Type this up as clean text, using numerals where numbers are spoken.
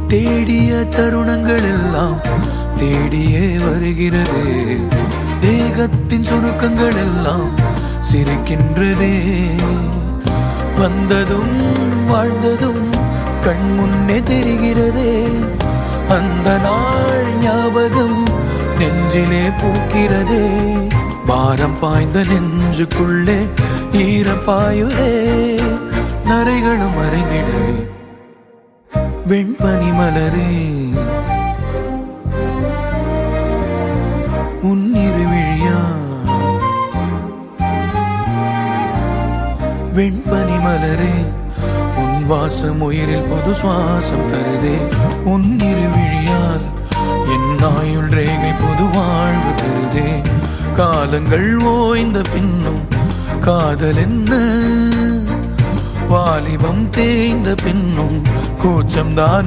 தேடிய தருணங்கள் எல்லாம் தேடியே வருகிறதே. தேகத்தின் சுருக்கங்கள் எல்லாம் சிரிக்கின்றதே. வந்ததும் வாழ்ந்ததும் கண் முன்னே தெரிகிறதே. அந்த நாள் ஞாபகம் நெஞ்சிலே பூக்கிறதே. பாரம் பாய்ந்த நெஞ்சுக்குள்ளே ஈரம் பாயுதே. நரைகளும் மறைந்திடவே வெண்பனி மலரே உன்னிரு விழியா. வெண்பனி மலரே உன் வாசம் உயிரில் புது சுவாசம் தருதே. உன்னிரு விழியால் என் ஆயுள் ரேகை புது வாழ்வு தருதே. காலங்கள் ஓய்ந்த பின்னும் காதல் என்ன, வாலிபம் தேய்ந்த பின்னும் கூச்சம்தான்.